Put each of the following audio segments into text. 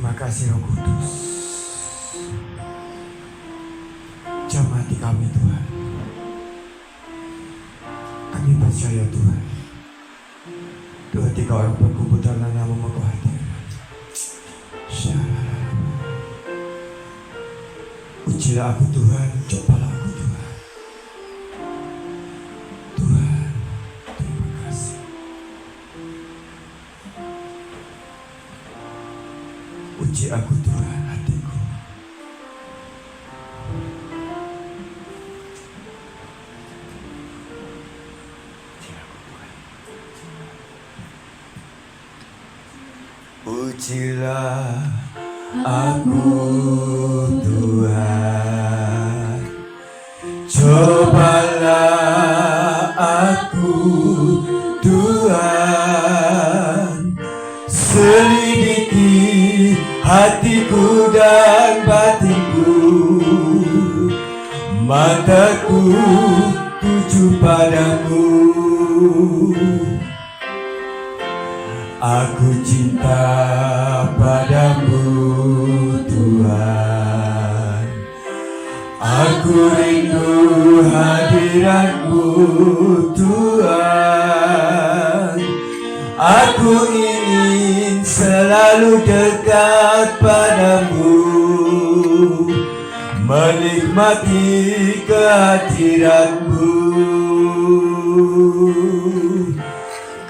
Terima kasih Roh Kudus. Jamah hati kami Tuhan. Kami percaya Tuhan. Dua tiga orang berkumpul dalam nama-Mu Kau hadir. Ujilah aku Tuhan, cobalah aku Tuhan. Tuhan, terima kasih. Uji aku Tuhan, hatiku. Ujilah aku Tuhan, cobalah aku Tuhan, selidiki hatiku dan batinku, mataku tuju padamu. Aku cinta padamu Tuhan, aku rindu hadirat-Mu Tuhan, aku ingin selalu dekat padamu, menikmati kehadirat-Mu.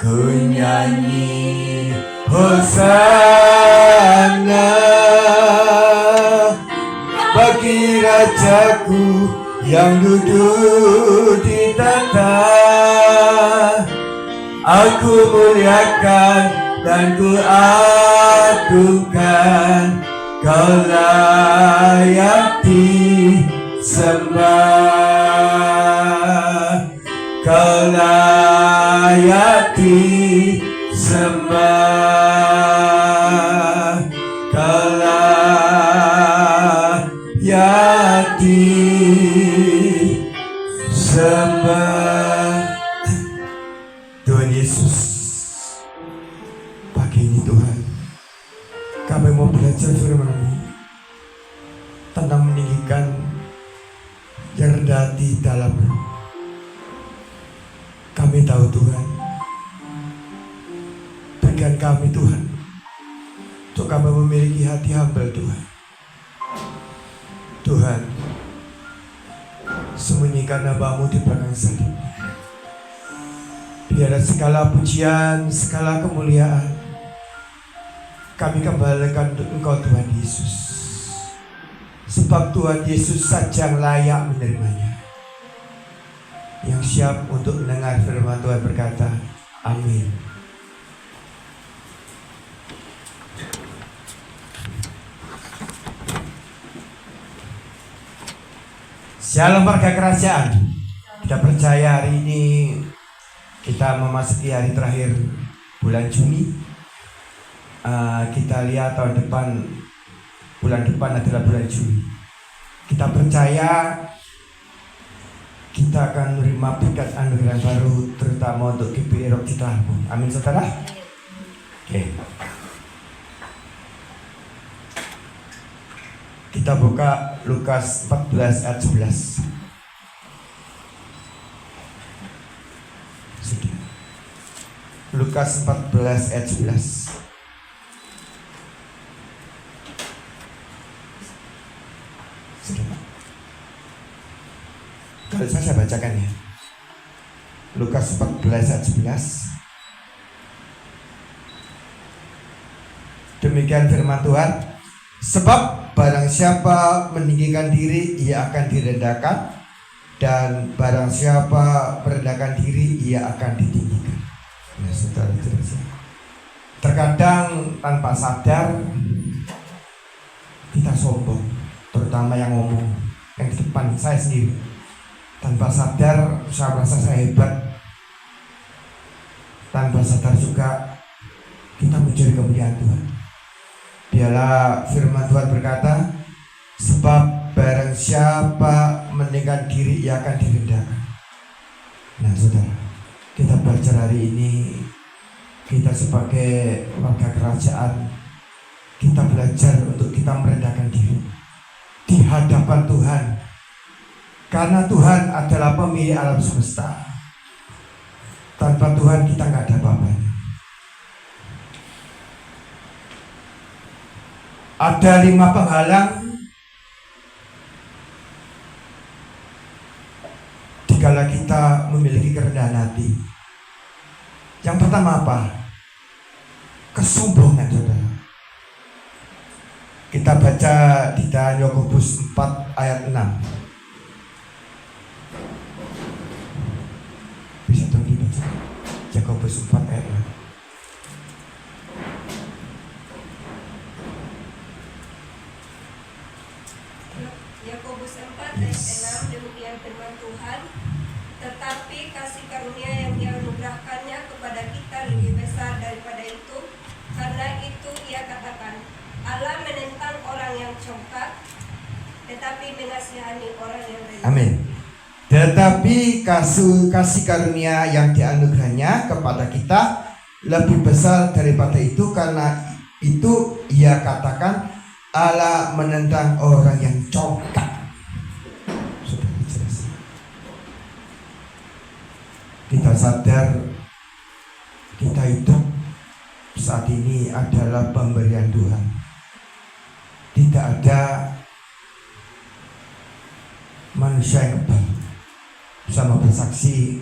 Ku nyanyi Hosana bagi Rajaku yang duduk di tahta. Aku muliakan dan ku agungkan, Kau layak disembah, Kau layak disembah, Kau layak disembah. Tuhan Yesus, pagi ini Tuhan, kami mau belajar firman-Mu tentang meninggikan yang rendah hati dalam roh. Kami tahu Tuhan, berikan kami Tuhan, untuk kami memiliki hati humble Tuhan. Tuhan, sembunyikan nama-Mu di belakang salib. Biarlah segala pujian, segala kemuliaan kami kembalikan untuk Engkau Tuhan Yesus. Sebab Tuhan Yesus saja yang layak menerimanya. Yang siap untuk mendengar firman Tuhan berkata, amin. Shalom warga kerajaan. Kita percaya hari ini kita memasuki hari terakhir bulan Juni. Kita lihat tahun depan, bulan depan adalah bulan Juli. Kita percaya kita akan menerima berkat anugerah baru, terutama untuk GPI Rock Cita. Amin saudara. Oke. Kita buka Lukas 14 ayat 11. Lukas 14 ayat 11. Kalau saya bacakan ya. Lukas 14 ayat 11. Demikian firman Tuhan. Sebab barang siapa meninggikan diri, ia akan direndahkan, dan barang siapa merendahkan diri, ia akan ditinggikan. Ya, saudara, terkadang tanpa sadar kita sombong, terutama yang ngomong, yang di depan saya sendiri. Tanpa sadar saya merasa saya hebat. Tanpa sadar juga kita mencuri kemuliaan Tuhan. Biarlah firman Tuhan berkata, sebab barang siapa meninggikan diri, ia akan direndahkan. Nah saudara, kita belajar hari ini, kita sebagai warga kerajaan kita belajar untuk kita merendahkan diri di hadapan Tuhan, karena Tuhan adalah pemilik alam semesta. Tanpa Tuhan kita nggak ada apa-apanya. Ada 5 penghalang dikala kita memiliki kerendahan hati. Yang pertama apa? Kesombongan, saudara. Kita baca di dalam Yakobus 4 ayat 6. Bisa dong dibaca. Yakobus 4 ayat 6. Yakobus 4 ayat 6, demikian firman Tuhan. Tetapi kasih karunia yang dianugerahkannya kepada kita lebih besar daripada itu. Karena itu ia katakan, Allah menentang orang yang congkak, tetapi mengasihani orang yang rendah. Amin. Tetapi kasih karunia yang dianugerahnya kepada kita lebih besar daripada itu. Karena itu ia katakan, Allah menentang orang yang congkak. Sudah jelas. Kita sadar kita hidup saat ini adalah pemberian Tuhan. Tidak ada manusia yang kebal. Sama bersaksi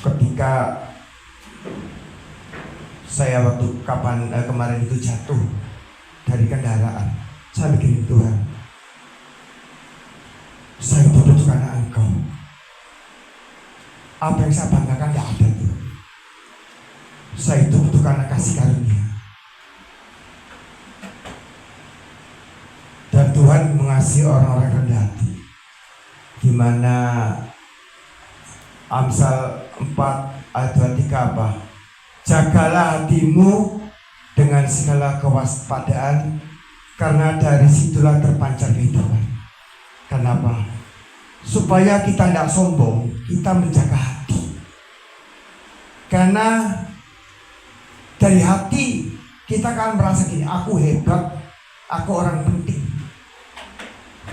ketika saya waktu kemarin itu jatuh dari kendaraan, saya mikirin Tuhan. Saya hidup karena Engkau. Apa yang saya banggakan tidak ada tuh. Saya hidup karena kasih karunia. Dan Tuhan mengasihi orang-orang rendah hati. Di mana Amsal 4 ayat 23 apa? Jagalah hatimu dengan segala kewaspadaan, karena dari situlah terpancar kehidupan. Kenapa? Supaya kita tidak sombong, kita menjaga hati. Karena dari hati kita akan merasa gini, aku hebat, aku orang penting.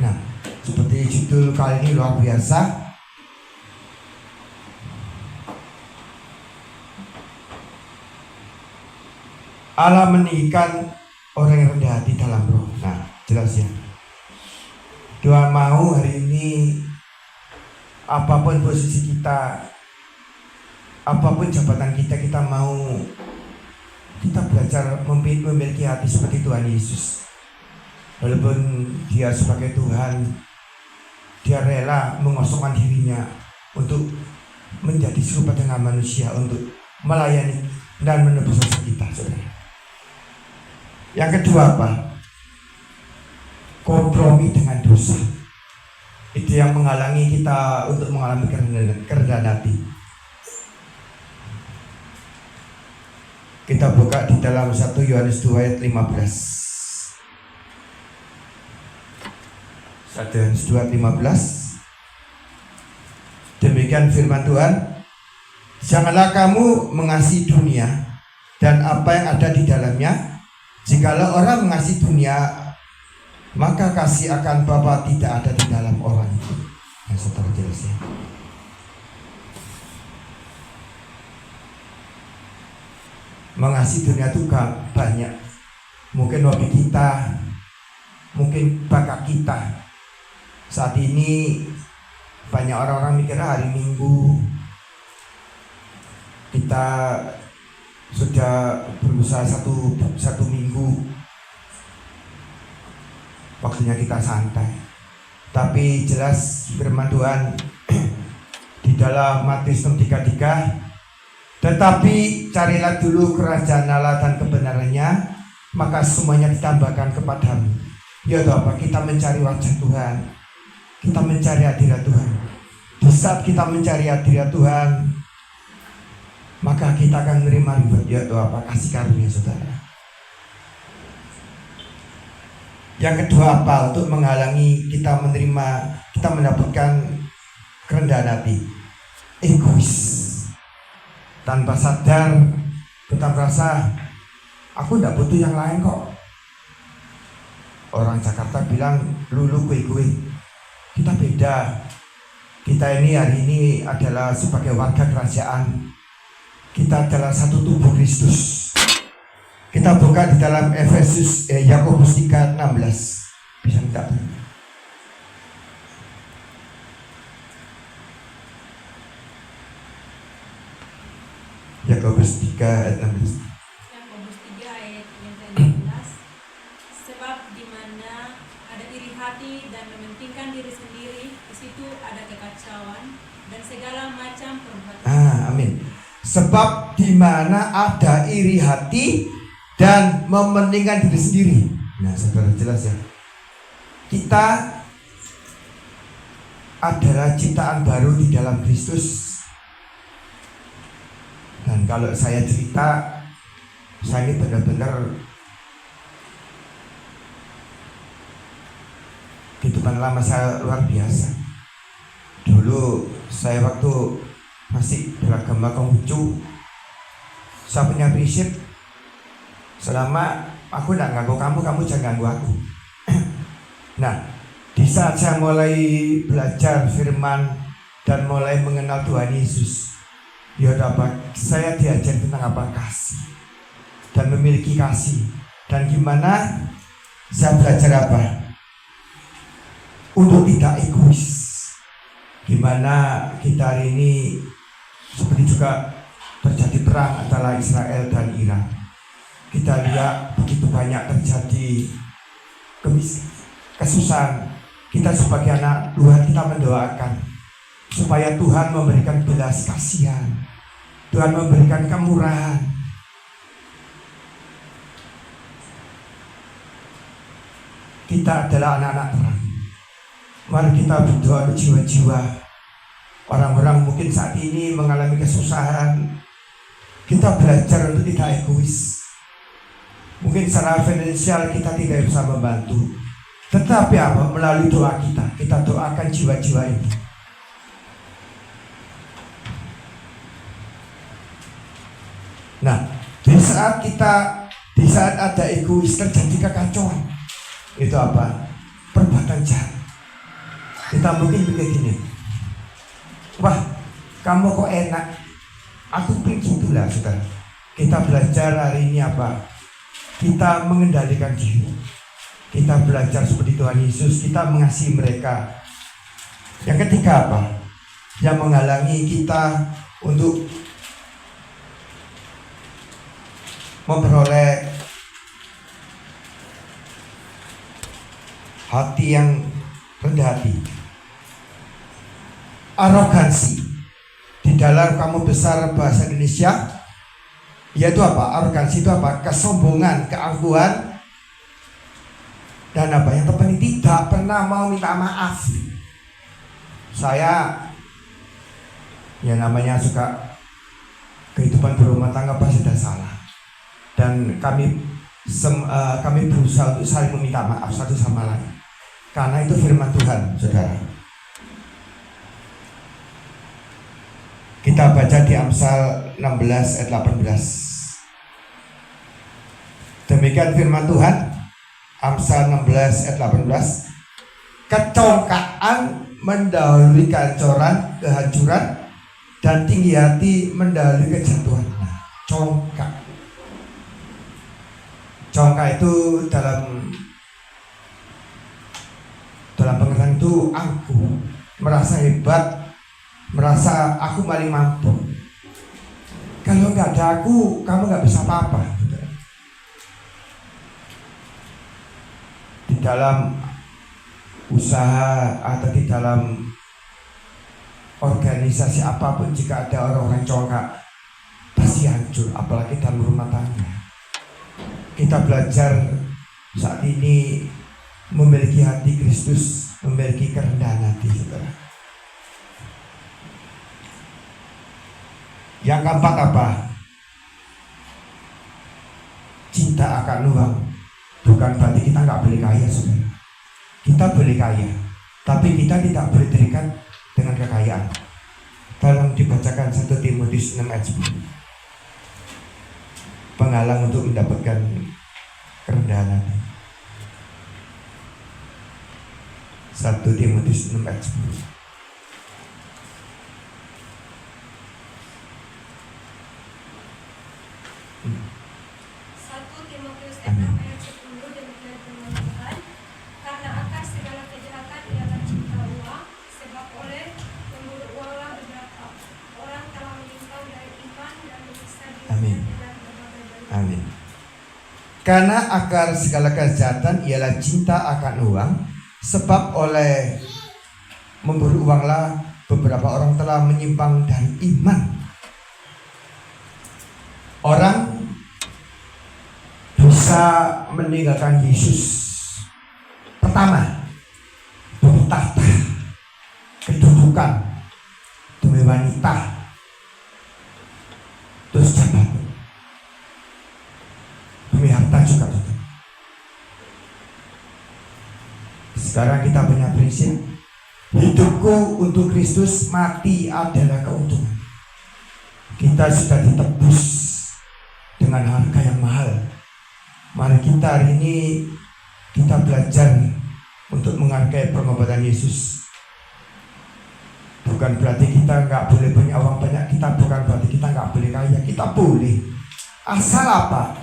Nah, seperti judul kali ini luar biasa. Allah meninggikan orang yang rendah hati dalam roh. Nah, jelas ya. Tuhan mau hari ini apapun posisi kita, apapun jabatan kita, kita mau kita belajar memiliki hati seperti Tuhan Yesus. Walaupun dia sebagai Tuhan, dia rela mengosongkan dirinya untuk menjadi serupa dengan manusia, untuk melayani dan menebus dosa kita, saudara. Yang kedua apa? Kompromi dengan dosa. Itu yang menghalangi kita untuk mengalami kerendahan hati. Kita buka di dalam 1 Yohanes 2 ayat 15. 1 Yohanes 2 ayat 15. Demikian firman Tuhan. Janganlah kamu mengasihi dunia dan apa yang ada di dalamnya. Jikalau orang mengasihi dunia, maka kasih akan Bapa tidak ada di dalam orang itu. Yang saudara jelas ya. Mengasihi dunia itu banyak. Mungkin hobi kita, mungkin bakat kita. Saat ini banyak orang-orang mikir hari Minggu kita sudah berusaha satu minggu, waktunya kita santai. Tapi jelas firman Tuhan di dalam Matius 6:33, tetapi carilah dulu kerajaan Allah dan kebenarannya, maka semuanya ditambahkan kepadamu. Yaitu apa? Kita mencari wajah Tuhan, kita mencari hadirat Tuhan. Di saat kita mencari hadirat Tuhan, maka kita akan menerima reward, yaitu apa? Kasih karunia, saudara. Yang kedua apa? Untuk menghalangi kita mendapatkan kerendahan hati, egois. Tanpa sadar kita merasa Aku tidak butuh yang lain kok. Orang Jakarta bilang lulu kue-kue. Kita beda. Kita ini hari ini adalah sebagai warga kerajaan. Kita adalah satu tubuh Kristus. Kita buka di dalam Efesus Yakobus 3:16. Bisa minta? Yakobus 3:16. Yakobus 3 ayat yang ke-16. Sebab di mana ada iri hati dan mementingkan diri sendiri, di situ ada kekacauan dan segala macam perbuatan. Amin. Sebab di mana ada iri hati dan mementingkan diri sendiri. Nah, saudara, jelas ya. Kita adalah ciptaan baru di dalam Kristus. Dan kalau saya cerita, saya ini benar-benar kehidupan lama saya luar biasa. Dulu saya waktu masih beragama Konghucu, saya punya prinsip, selama aku tidak ganggu kamu, kamu jangan ganggu aku. Nah, di saat saya mulai belajar firman dan mulai mengenal Tuhan Yesus, ya dapat saya diajar tentang apa? Kasih dan memiliki kasih. Dan gimana saya belajar apa? Untuk tidak egois. Gimana kita hari ini seperti juga terjadi perang antara Israel dan Iran. Kita lihat begitu banyak terjadi kesusahan. Kita sebagai anak Tuhan, kita mendoakan supaya Tuhan memberikan belas kasihan, Tuhan memberikan kemurahan. Kita adalah anak-anak terang. Mari kita berdoa untuk jiwa-jiwa orang-orang mungkin saat ini mengalami kesusahan. Kita belajar untuk tidak egois. Mungkin secara finansial kita tidak bisa membantu, tetapi apa? Melalui doa kita doakan jiwa-jiwa ini. Nah, di saat ada egois terjadi kekacauan, itu apa? Perbuatan jahat. Kita mungkin pikir gini, wah, kamu kok enak? Aku begitulah, saudara. Kita belajar hari ini apa? Kita mengendalikan diri. Kita belajar seperti Tuhan Yesus. Kita mengasihi mereka. Yang ketiga apa? Yang menghalangi kita untuk memperoleh hati yang rendah hati. Arogansi. Di dalam kamu besar bahasa Indonesia, yaitu apa? Arogansi itu apa? Kesombongan, keangkuhan, dan apa yang terpenting tidak pernah mau minta maaf. Saya ya namanya suka kehidupan berumah tangga pasti sudah salah. Dan kami berusaha untuk saling meminta maaf satu sama lain. Karena itu firman Tuhan, saudara. Kita baca di Amsal 16 ayat 18. Demikian firman Tuhan, Amsal 16 ayat 18. Kecongkaan mendahului kehancuran, dan tinggi hati mendahului kejatuhan. Nah, congkak itu dalam pengertian itu angkuh, merasa hebat, merasa aku paling mampu. Kalau nggak ada aku, kamu nggak bisa apa-apa. Di dalam usaha atau di dalam organisasi apapun, jika ada orang-orang congkak, pasti hancur, apalagi dalam rumah tangga. Kita belajar saat ini memiliki hati Kristus, memiliki kerendahan hati, saudara. Yang keempat apa? Cinta akan uang. Bukan berarti kita nggak boleh kaya, saudara. Kita boleh kaya, tapi kita tidak boleh terikat dengan kekayaan. Tolong dibacakan 1 Timotius 6 ayat 10. penghalang untuk mendapatkan kerendahan hati. 1 Timotius 6 ayat 10. 1 Timotius 6 ayat 10, demikian firman Tuhan. Karena akar segala kejahatan ialah cinta uang, sebab oleh memburu uanglah beberapa orang telah menyimpang dari iman dan menyiksa Amin. dirinya dengan berbagai bentuk. Amin. Karena akar segala kejahatan ialah cinta akan uang, sebab oleh memburu uanglah beberapa orang telah menyimpang dari iman. Orang bisa meninggalkan Yesus pertama demi tahta, kedudukan, demi wanita, terus jabatan, demi harta juga. Sekarang kita punya prinsip, hidupku untuk Kristus, mati adalah keuntungan. Kita sudah ditebus dengan harga yang mahal. Mari kita hari ini kita belajar untuk menghargai pengobatan Yesus. Bukan berarti kita nggak boleh punya uang banyak, kita bukan berarti kita nggak boleh kaya, kita boleh. Asal apa?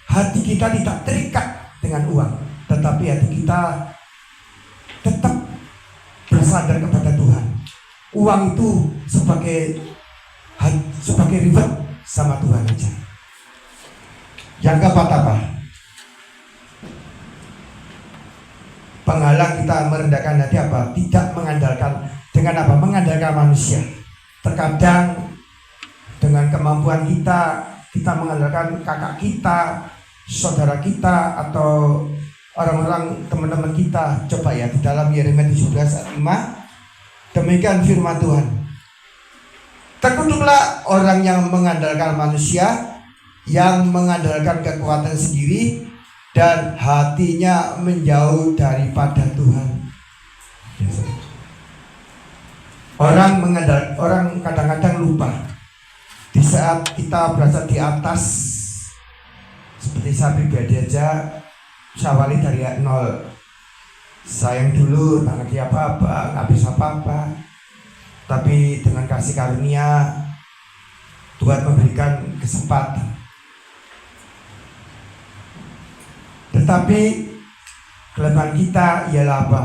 Hati kita tidak terikat dengan uang, tetapi hati kita tetap bersandar kepada Tuhan. Uang itu sebagai ribet sama Tuhan aja. Yang keempat apa? Penghalang kita merendahkan hati apa? Tidak mengandalkan dengan apa? Mengandalkan manusia. Terkadang dengan kemampuan kita mengandalkan kakak kita, saudara kita, atau orang-orang teman-teman kita. Coba ya, di dalam Yeremia 17 ayat 5, demikian firman Tuhan. Terkutuklah orang yang mengandalkan manusia, yang mengandalkan kekuatan sendiri, dan hatinya menjauh daripada Tuhan. Orang kadang-kadang lupa di saat kita berada di atas. Seperti saya pribadi aja, saya awali dari nol. Sayang dulu, tak ngerti apa-apa, nggak bisa apa-apa. Tapi dengan kasih karunia Tuhan memberikan kesempatan. Tetapi kelemahan kita ialah apa?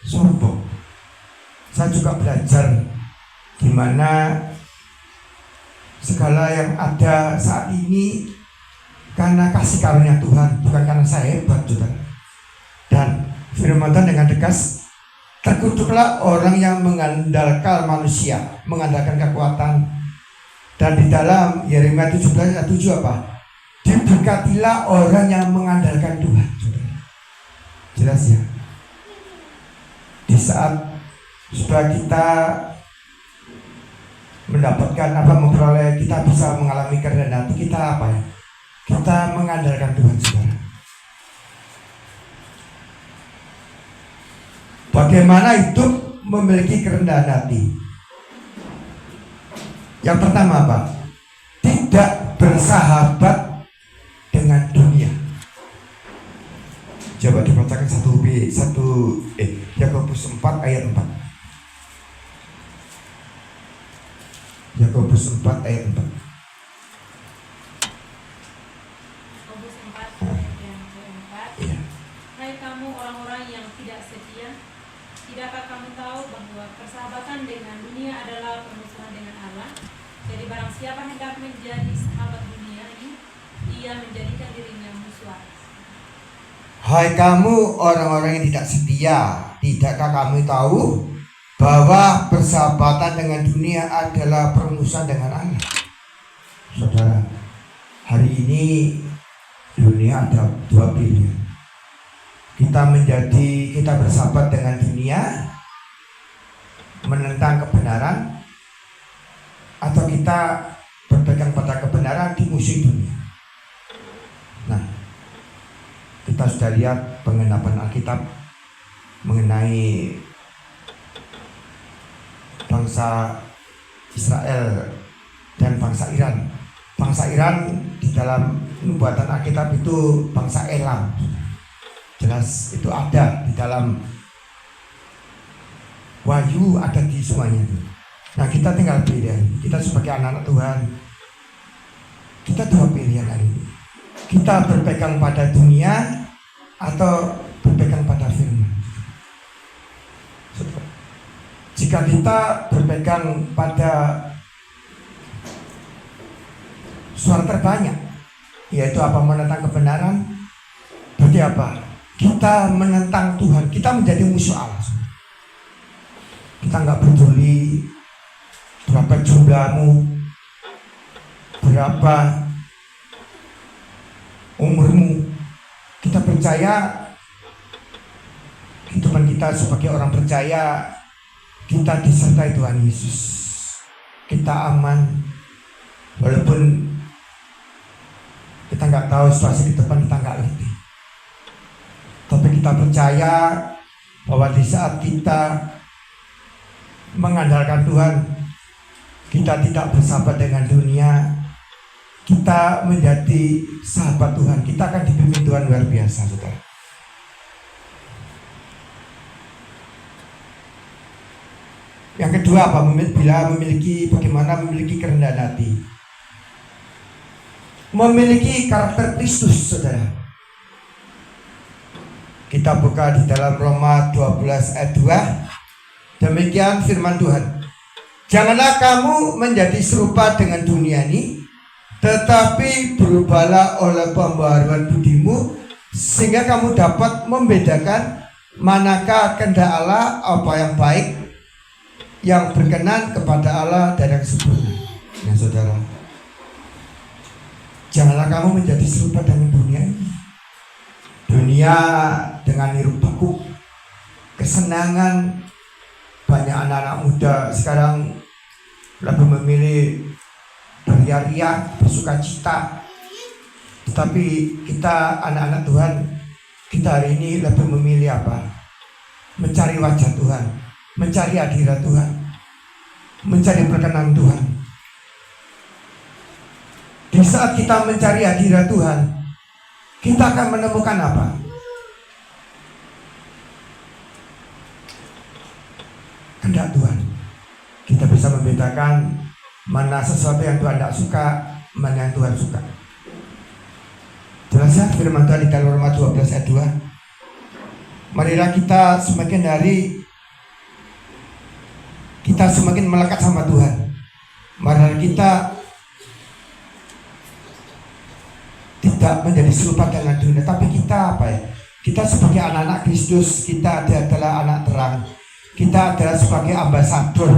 Sombong. Saya juga belajar gimana segala yang ada saat ini karena kasih karunia Tuhan, bukan karena saya hebat, saudara. Dan firman Tuhan dengan tegas, terkutuklah orang yang mengandalkan manusia, mengandalkan kekuatan. Dan di dalam Yeremia 17 ayat 7 apa? Diberkatilah orang yang mengandalkan Tuhan. Jelas ya? Di saat sudah kita mendapatkan memperoleh, kita bisa mengalami kerendahan hati, kita apa ya? Kita mengandalkan Tuhan, saudara. Bagaimana hidup memiliki kerendahan hati? Yang pertama apa? Tidak bersahabat dengan dunia. Coba dibacakan Yakobus 4 ayat 4. Yakobus 4 ayat 4. Yakobus 4 ayat yang keempat. Iya. Hai kamu orang-orang yang tidak setia, tidakkah kamu tahu bahwa persahabatan dengan dunia adalah permusuhan dengan Allah? Jadi barang siapa hendak menjadi sahabat dunia ini, ia menjadikan dirinya musuh. Hai kamu orang-orang yang tidak setia, tidakkah kamu tahu bahwa persahabatan dengan dunia adalah permusuhan dengan Allah? Saudara, hari ini dunia ada dua pilihan. Kita bersahabat dengan dunia, menentang kebenaran, atau kita berpegang pada kebenaran di musuh dunia. Nah, kita sudah lihat pengendapan Alkitab mengenai bangsa Israel dan bangsa Iran. Bangsa Iran di dalam buatan Alkitab itu bangsa Elam. Jelas itu ada di dalam Wahyu, ada di semuanya itu. Nah, kita tinggal pilih. Kita sebagai anak-anak Tuhan, kita dua pilihan hari ini. Kita berpegang pada dunia atau berpegang pada firman. Jika kita berpegang pada suara terbanyak, yaitu apa? Menentang kebenaran. Berarti apa? Kita menentang Tuhan. Kita menjadi musuh Allah. Kita nggak peduli berapa jumlahmu, berapa umurmu. Kita percaya kehidupan kita sebagai orang percaya, kita disertai Tuhan Yesus. Kita aman, walaupun kita nggak tahu situasi di depan, kita nggak ngerti. Tapi kita percaya bahwa di saat kita mengandalkan Tuhan, kita tidak bersahabat dengan dunia, kita menjadi sahabat Tuhan, kita akan dipimpin Tuhan luar biasa, saudara. Yang kedua apa? Bagaimana memiliki kerendahan hati. Memiliki karakter Kristus, saudara. Kita buka di dalam Roma 12 ayat 2. Demikian firman Tuhan. Janganlah kamu menjadi serupa dengan dunia ini, tetapi berubahlah oleh pembaharuan budimu, sehingga kamu dapat membedakan manakah kehendak Allah, apa yang baik, yang berkenan kepada Allah dan yang sempurna. Ya saudara, janganlah kamu menjadi serupa dengan dunia ini. Dunia dengan hiruk pikuk kesenangan. Banyak anak-anak muda sekarang lebih memilih berria-ria, bersuka cita. Tetapi kita anak-anak Tuhan, kita hari ini lebih memilih apa? Mencari wajah Tuhan, mencari hadirat Tuhan, mencari perkenan Tuhan. Di saat kita mencari hadirat Tuhan, kita akan menemukan apa? Kehendak Tuhan. Kita bisa membedakan mana sesuatu yang Tuhan tidak suka, mana yang Tuhan suka. Jelas ya firman Tuhan di dalam Roma 12 ayat 2. Marilah kita semakin hari kita semakin melekat sama Tuhan. Marilah kita tidak menjadi serupa dengan dunia, tapi kita apa ya? Kita sebagai anak-anak Kristus, kita adalah anak terang. Kita adalah sebagai ambasador.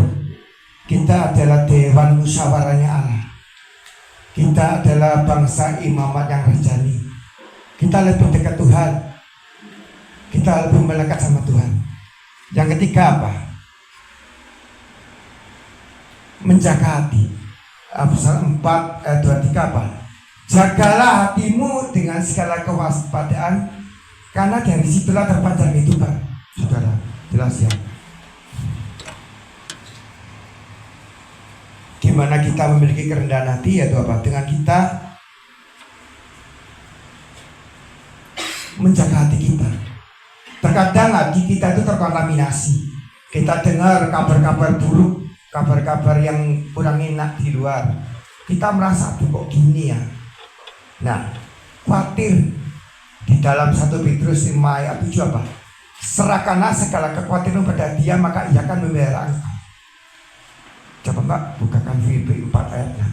Kita adalah dewan musyawarahnya Allah. Kita adalah bangsa imamat yang rajani. Kita lebih dekat Tuhan. Kita lebih melekat sama Tuhan. Yang ketiga apa? Menjaga hati. Amsal 4 ayat 23 apa? Jagalah hatimu dengan segala kewaspadaan, karena dari situlah terpancar kehidupan. Saudara, jelas ya. Gimana kita memiliki kerendahan hati, yaitu apa? Dengan kita menjaga hati kita. Terkadang hati kita itu terkontaminasi. Kita dengar kabar-kabar buruk, kabar-kabar yang kurang enak di luar. Kita merasa, aduh kok gini ya. Nah, khawatir. Di dalam 1 Petrus 5 ayat 7 apa? Serahkanlah segala kekhawatiran pada Dia, maka Ia akan memelihara engkau. Coba Mbak bukakan Filipi 4 ayatnya.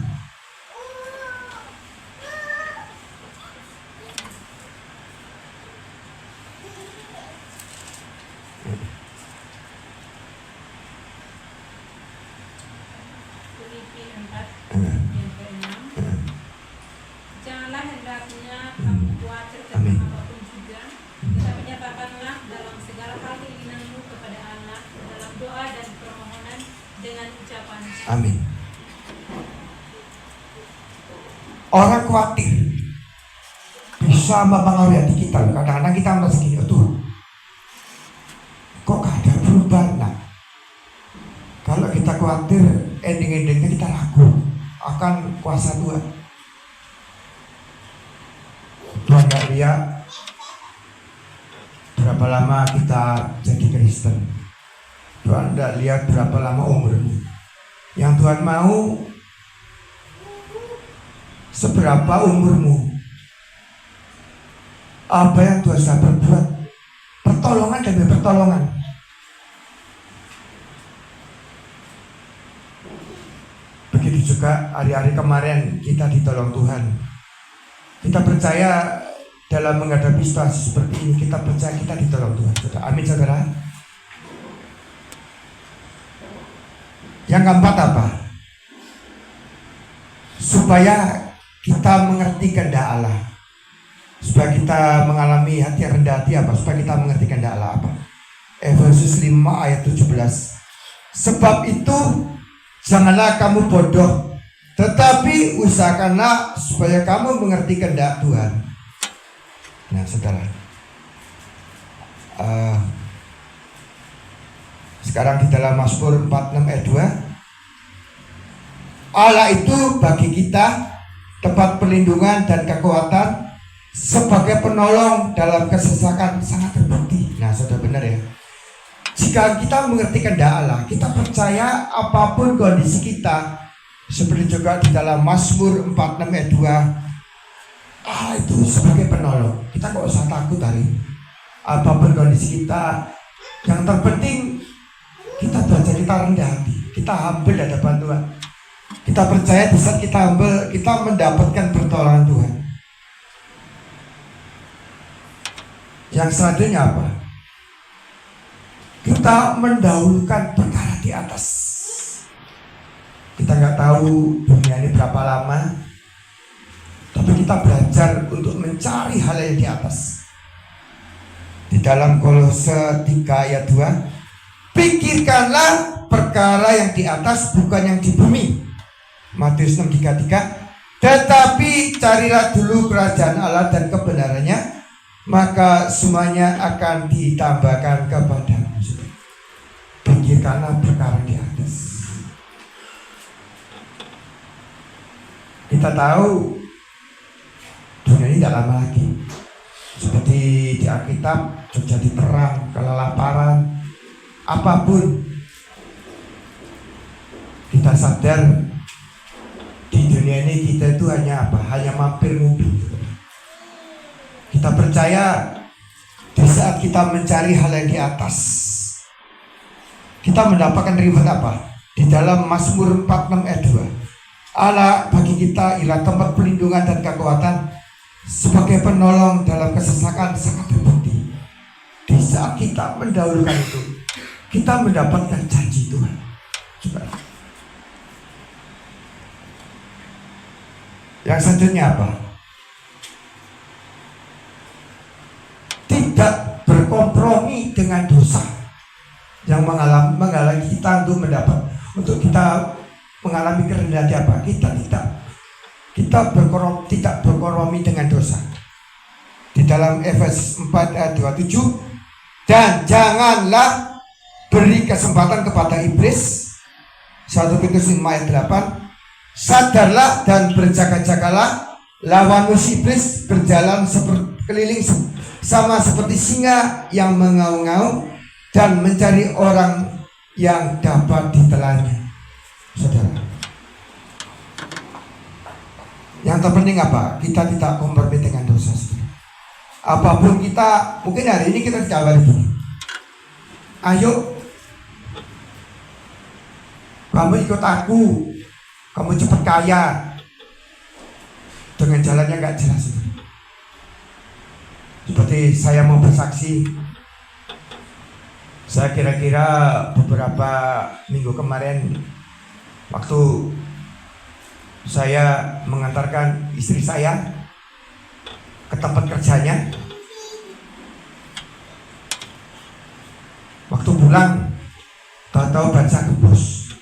Filipi 4 yang ke-6. Janganlah hendaknya kamu khawatir tentang apapun juga, tetapi nyatakanlah dalam segala hal keinginanmu kepada Allah dalam doa dan permohonan dengan ucapan. Amin. Orang khawatir bisa mempengaruhi hati kita. Kadang-kadang kita merasa gini, tuh kok gak ada perubahan. Nah, kalau kita khawatir, ending-endingnya kita ragu akan kuasa Tuhan. Tuhan gak lihat berapa lama kita jadi Kristen. Tuhan gak lihat berapa lama umurmu. Yang Tuhan mau seberapa umurmu, apa yang Tuhan sudah berbuat, pertolongan demi pertolongan. Begitu juga hari-hari kemarin kita ditolong Tuhan. Kita percaya dalam menghadapi situasi seperti ini, kita percaya kita ditolong Tuhan. Amin saudara. Yang keempat apa? Supaya kita mengerti kehendak Allah. Supaya kita mengalami hati yang rendah hati apa? Supaya kita mengerti kehendak Allah apa? Efesus 5 ayat 17. Sebab itu janganlah kamu bodoh, tetapi usahakanlah supaya kamu mengerti kehendak Tuhan. Nah saudara, sekarang di dalam Mazmur 46 ayat 2, Allah itu bagi kita tempat perlindungan dan kekuatan, sebagai penolong dalam kesesakan sangat terbukti. Nah sudah benar ya. Jika kita mengerti kehendak Allah, kita percaya apapun kondisi kita, seperti juga di dalam Mazmur 46 ayat 2, Allah itu sebagai penolong. Kita gak usah takut hari apapun kondisi kita. Yang terpenting kita belajar, kita rendah hati, kita humble di hadapan Tuhan. Kita percaya di saat kita humble, kita mendapatkan pertolongan Tuhan. Yang selanjutnya apa? Kita mendahulukan perkara di atas. Kita nggak tahu dunia ini berapa lama, tapi kita belajar untuk mencari hal yang di atas. Di dalam Kolose 3 ayat 2, pikirkanlah perkara yang di atas, bukan yang di bumi. Matius 6:33, tetapi carilah dulu kerajaan Allah dan kebenarannya, maka semuanya akan ditambahkan kepadamu. Pikirkanlah perkara di atas. Kita tahu dunia ini tidak lama lagi. Seperti di Alkitab terjadi perang, kelaparan, apapun. Kita sadar di dunia ini kita itu hanya apa? Hanya mampir ngupi. Kita percaya di saat kita mencari hal yang di atas, kita mendapatkan reward apa? Di dalam Mazmur 46 ayat 2, Allah bagi kita ialah tempat perlindungan dan kekuatan, sebagai penolong dalam kesesakan sangat terbukti. Di saat kita mendahulukan itu, kita mendapatkan janji Tuhan. Coba. Yang selanjutnya apa? Tidak berkompromi dengan dosa yang menghalangi kita untuk kita mengalami kerendahan apa? Kita tidak berkompromi dengan dosa. Di dalam Efesus 4 ayat 27, dan janganlah beri kesempatan kepada iblis. 1 Petrus 5 ayat 8, sadarlah dan berjaga-jagalah, lawan musuh iblis berjalan keliling sama seperti singa yang mengaum-ngaum dan mencari orang yang dapat ditelannya. Saudara, yang terpenting apa? Kita tidak kompromi dengan dosa. Apapun kita, mungkin hari ini kita jawab begini, ayo kamu ikut aku, kamu cepat kaya, dengan jalannya gak jelas. Seperti saya mau bersaksi, saya kira-kira beberapa minggu kemarin, waktu saya mengantarkan istri saya ke tempat kerjanya, waktu pulang tahu-tahu bansa gembos,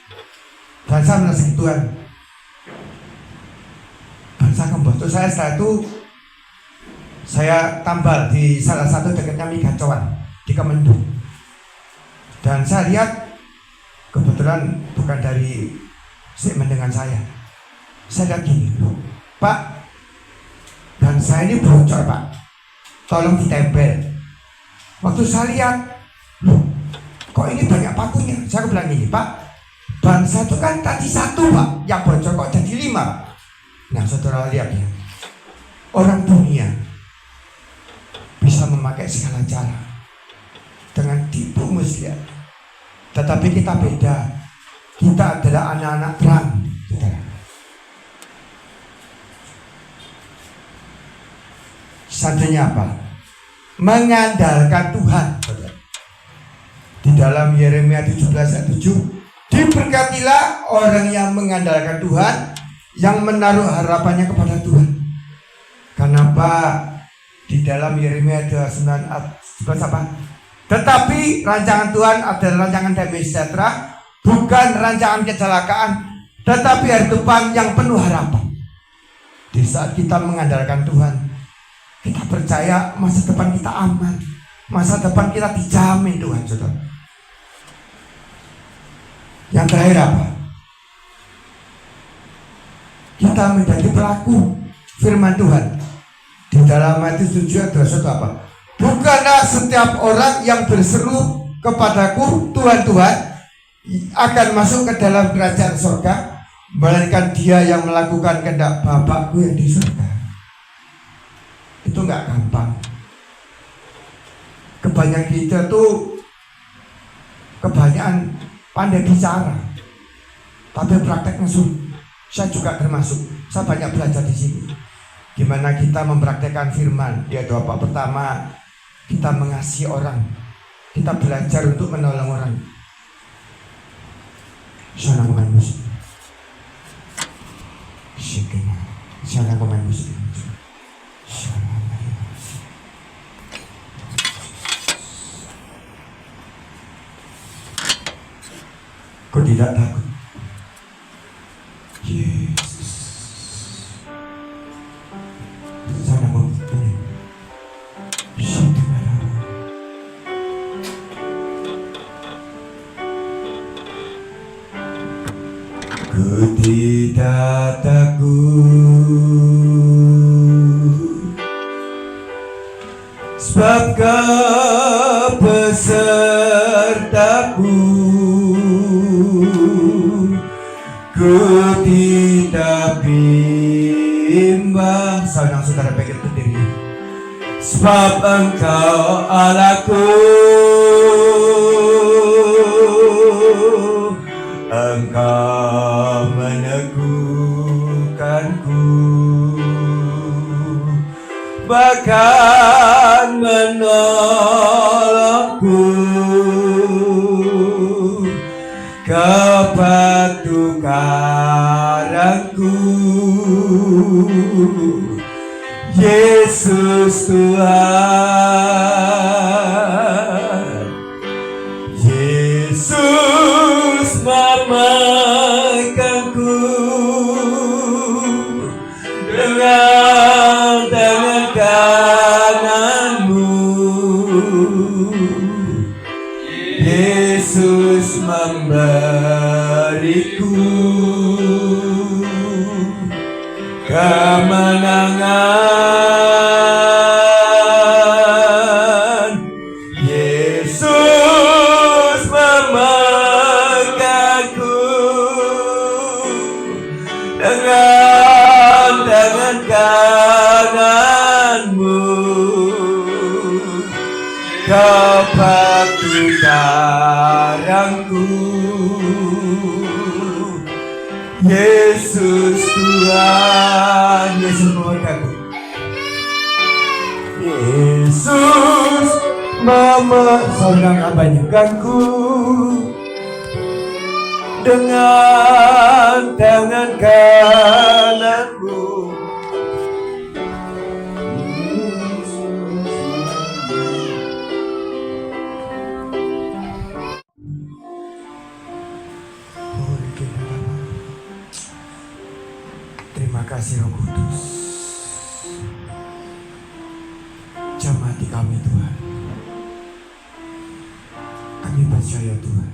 bansa menasih Tuhan, bansa gembos. Terus saya setelah itu saya tambal di salah satu dekatnya Migacoan di Kemendu, dan saya lihat kebetulan bukan dari segmen dengan saya lihat gini, Pak, Dan saya ini bocor Pak, tolong ditempel. Waktu saya lihat, loh, kok ini banyak pakunya? Saya bilang gini, Pak, bangsa itu kan tadi 1 Pak, yang bocor kok jadi 5 Pak. Nah saudara lihat ya, orang dunia bisa memakai segala cara dengan tipu muslihat, tetapi kita beda. Kita adalah anak-anak terang, saudara. Seandainya apa? Mengandalkan Tuhan, saudara. Di dalam Yeremia 17 ayat 7, diberkatilah orang yang mengandalkan Tuhan, yang menaruh harapannya kepada Tuhan. Kenapa? Di dalam Yeremia 29 ayat 11 apa? Tetapi rancangan Tuhan adalah rancangan damai sejahtera, bukan rancangan kecelakaan, tetapi hari depan yang penuh harapan. Di saat kita mengandalkan Tuhan, kita percaya masa depan kita aman, masa depan kita dijamin Tuhan, saudara. Yang terakhir apa? Kita menjadi pelaku firman Tuhan. Di dalam Matius 7 ayat 21 apa? Bukanlah setiap orang yang berseru kepadaku Tuhan, Tuhan akan masuk ke dalam kerajaan surga, melainkan dia yang melakukan kehendak Bapakku yang di surga. Itu nggak gampang. Kebanyakan kita tuh kebanyakan pandai bicara, tapi prakteknya sulit. Saya juga termasuk. Saya banyak belajar di sini. Gimana kita mempraktekkan firman. Dia doa Pak pertama, kita mengasihi orang. Kita belajar untuk menolong orang. Sana pemain musik. Sana pemain musik. Kau tidak takut? Yesus. Sana mau ini. Ku tidak takut, sebab Kau besertaku. Ku tidak bimbang. Saudara-saudara pegang berdiri, sebab Engkau Allahku. Engkau meneguhkanku, bahkan menolongku. Kau batu karangku, Yesus Tuhan. Yesus memegangku dengan tangan kananmu. Yesus memberiku kemenangan. Yesus memegangku dengan tangan kananmu. Kau batu karangku, Yesus Tuhan. Yesus memegangku. Yesus memegangku dengan tangan kananmu. Terima kasih Roh Kudus. Jamati kami Tuhan. Kami percaya Tuhan,